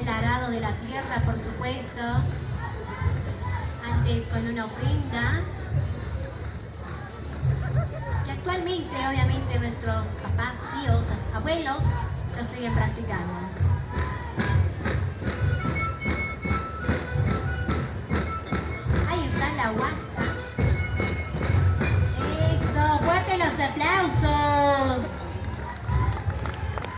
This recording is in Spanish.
el arado de la tierra, por supuesto. Antes con una ofrenda. Que actualmente, obviamente, nuestros papás, tíos, abuelos lo siguen practicando. Ahí está la guasa. Eso, fuerte los aplausos.